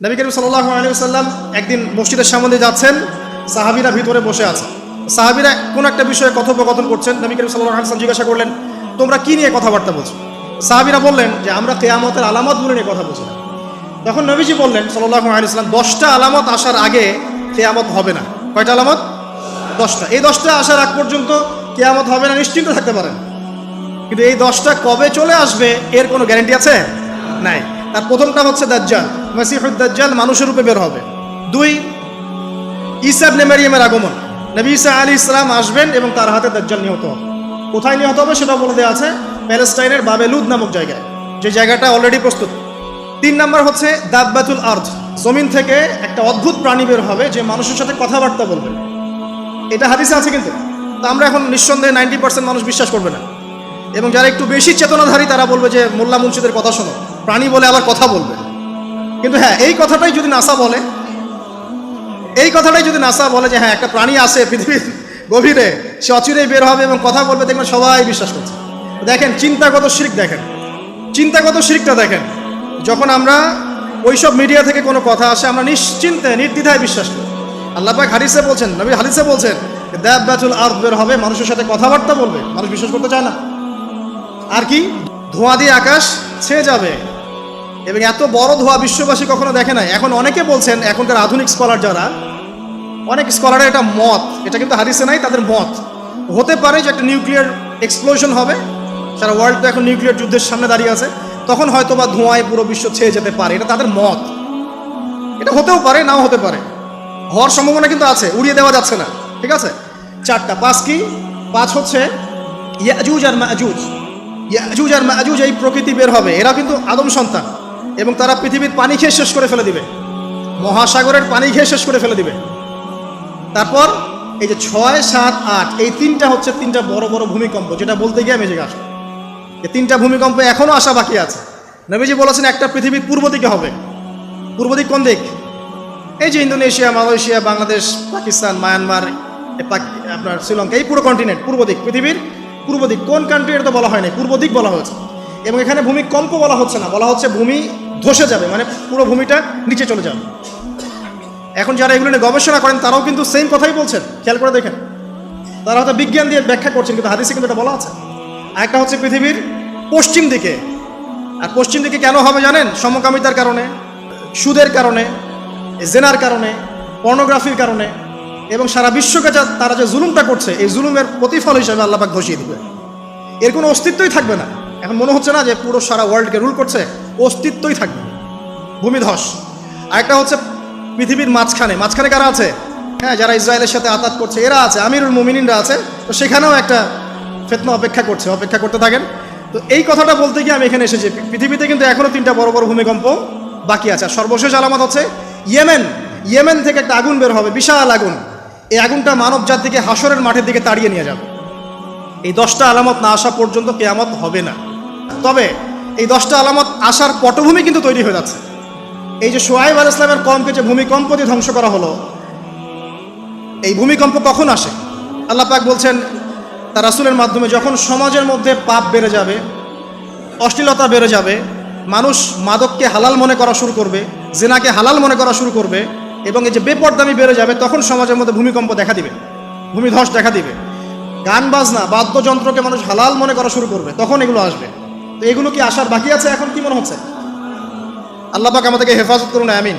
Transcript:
নবী করিম সাল্লাল্লাহু আলাইহি ওয়াসাল্লাম একদিন মসজিদের সামনে যাচ্ছেন, সাহাবীরা ভিতরে বসে আছে। সাহাবীরা কোন একটা বিষয়ে কথোপকথন করছেন। নবী করিম সাল্লাল্লাহু আলাইহি ওয়াসাল্লাম জিজ্ঞাসা করলেন, তোমরা কি নিয়ে কথাবার্তা বলছো? সাহাবীরা বললেন যে আমরা কিয়ামতের আলামতগুলো নিয়ে কথা বলছিলাম। তখন নবীজি বললেন সাল্লাল্লাহু আলাইহি ওয়াসাল্লাম, 10টা আলামত আসার আগে কিয়ামত হবে না। কয়টা আলামত? 10টা। এই 10টা আসার আগ পর্যন্ত কিয়ামত হবে না, নিশ্চিন্ত থাকতে পারেন। কিন্তু এই 10টা কবে চলে আসবে এর কোনো গ্যারান্টি আছে? নাই। তার প্রথমটা হচ্ছে দাজ্জাল, মাসিহুদ দাজ্জাল মানুষের রূপে বের হবে। 2, ঈসা ইবনে মারইয়ামের আগমন। নবী ঈসা আলাইহিস সালাম আসবেন এবং তার হাতে দাজ্জাল নিহত হবে। কোথায় নিহত হবে সেটা বলে দেওয়া আছে, প্যালেস্টাইনের বাবেলুদ নামক জায়গায়, যে জায়গাটা অলরেডি প্রস্তুত। 3 নাম্বার হচ্ছে দাব্বাতুল আরদ, জমিন থেকে একটা অদ্ভুত প্রাণী বের হবে যে মানুষের সাথে কথাবার্তা বলবে। এটা হাদিসে আছে, কিন্তু তা আমরা এখন নিঃসন্দেহে 90% মানুষ বিশ্বাস করবে না। এবং যারা একটু বেশি চেতনাধারী তারা বলবে যে মোল্লা মুন্সিদের কথা শোনো, প্রাণী বলে আবার কথা বলবে। কিন্তু হ্যাঁ, এই কথাটাই যদি নাসা বলে, যে হ্যাঁ একটা প্রাণী আছে পৃথিবীর গভীরে, সে অচিরেই বের হবে এবং কথা বলবে, দেখবেন সবাই বিশ্বাস করছে। দেখেন চিন্তাগত শিরক, চিন্তাগত শিরকটা দেখেন। যখন আমরা ওইসব মিডিয়া থেকে কোনো কথা আসে আমরা নিশ্চিন্তে নির্দ্বিধায় বিশ্বাস করি। আল্লাহ পাক হাদিসে বলছেন, নবী হাদিসে বলছেন দাব্বাতুল আরদ বের হবে, মানুষের সাথে কথাবার্তা বলবে, মানুষ বিশ্বাস করতে চায় না। আর কি, ধোঁয়া দিয়ে আকাশ ছেয়ে যাবে, এবং এত বড় ধোঁয়া বিশ্ববাসী কখনো দেখে নাই। এখন অনেকে বলছেন, এখনকার আধুনিক স্কলার যারা, অনেক স্কলারের এটা মত, এটা কিন্তু হাদিসে নাই, তাদের মত হতে পারে যে একটা নিউক্লিয়ার এক্সপ্লোশন হবে। সারা ওয়ার্ল্ড তো এখন নিউক্লিয়ার যুদ্ধের সামনে দাঁড়িয়ে আছে, তখন হয়তো বা ধোঁয়ায় পুরো বিশ্ব ছেয়ে যেতে পারে, এটা তাদের মত। এটা হতেও পারে, নাও হতে পারে, হওয়ার সম্ভাবনা কিন্তু আছে, উড়িয়ে দেওয়া যাচ্ছে না। ঠিক আছে, 4টা। 5 কি? 5 হচ্ছে ইয়াজুজ আর মাজুজ। ইয়াজুজ আর মাজুজ এই প্রকৃতি বের হবে, এরা কিন্তু আদম সন্তান, এবং তারা পৃথিবীর পানি খেয়ে শেষ করে ফেলে দিবে, মহাসাগরের পানি খেয়ে শেষ করে ফেলে দিবে। তারপর এই যে 6, 7, 8 এই 3টা হচ্ছে 3টা বড় বড় ভূমিকম্প, যেটা বলতে গিয়ে আমি যে আসবো। এই 3টা ভূমিকম্প এখনো আসা বাকি আছে। নবীজি বলেছেন একটা পৃথিবীর পূর্ব দিকে হবে। পূর্ব দিক কোন দিক? এই যে Indonesia, Malaysia, Bangladesh, Pakistan, Myanmar, আপনার শ্রীলঙ্কা, এই পুরো কন্টিনেন্ট পূর্ব দিক, পৃথিবীর পূর্ব দিক। কোন কান্ট্রি এটা তো বলা হয়নি, পূর্ব দিক বলা হয়েছে। এবং এখানে ভূমিকম্প বলা হচ্ছে না, বলা হচ্ছে ভূমি ধসে যাবে, মানে পুরো ভূমিটা নিচে চলে যাবে। এখন যারা এগুলো নিয়ে গবেষণা করেন তারাও কিন্তু সেম কথাই বলছেন, খেয়াল করে দেখেন। তারা হয়তো বিজ্ঞান দিয়ে ব্যাখ্যা করছেন, কিন্তু হাদিসে কিন্তু এটা বলা আছে। আরেকটা হচ্ছে পৃথিবীর পশ্চিম দিকে। আর পশ্চিম দিকে কেন হবে জানেন? সমকামিতার কারণে, সুদের কারণে, জেনার কারণে, পর্নোগ্রাফির কারণে, এবং সারা বিশ্বকে তারা যে জুলুমটা করছে, এই জুলুমের প্রতিফল হিসেবে আল্লাহ পাক ধসিয়ে দিবে। এর কোনো অস্তিত্বই থাকবে না। এখন মনে হচ্ছে না যে পুরো সারা ওয়ার্ল্ডকে রুল করছে, অস্তিত্বই থাকবে না, ভূমিধস। আরেকটা হচ্ছে পৃথিবীর মাঝখানে কারা আছে? হ্যাঁ, যারা ইসরায়েলের সাথে আতাত করছে এরা আছে, আমিরুল মুমিনিনরা আছে। তো সেখানেও একটা ফিতনা অপেক্ষা করতে থাকেন। তো এই কথাটা বলতে গিয়ে আমি এখানে এসেছি। পৃথিবীতে কিন্তু এখনো 3টা বড় বড় ভূমিকম্প বাকি আছে। আর সর্বশেষ আলামত হচ্ছে ইয়েমেন থেকে একটা আগুন বের হবে, বিশাল আগুন। এই আগুনটা মানব জাতিকে হাসরের মাঠের দিকে তাড়িয়ে নিয়ে যাবে। এই 10টা আলামত না আসা পর্যন্ত কিয়ামত হবে না। তবে এই 10টা আলামত আসার পটভূমি কিন্তু তৈরি হয়ে যাচ্ছে। এই যে শুআয়ব আলাইহিস সালামের কওমকে যে ভূমিকম্প দিয়ে ধ্বংস করা হলো, এই ভূমিকম্প কখন আসে? আল্লাহ পাক বলছেন তার রাসূলের মাধ্যমে, যখন সমাজের মধ্যে পাপ বেড়ে যাবে, অশ্লীলতা বেড়ে যাবে, মানুষ মাদককে হালাল মনে করা শুরু করবে, জিনাকে হালাল মনে করা শুরু করবে, এবং এই যে বেপরদামি বেড়ে যাবে, তখন সমাজের মধ্যে ভূমিকম্প দেখা দিবে, ভূমিধস দেখা দিবে। গান বাজনা, বাদ্যযন্ত্রকে মানুষ হালাল মনে করা শুরু করবে, তখন এগুলো আসবে। তো এগুলো কি আসার বাকি আছে? এখন কি মনে হচ্ছে? আল্লাহ পাক আমাদেরকে হেফাজত করুন, আমিন।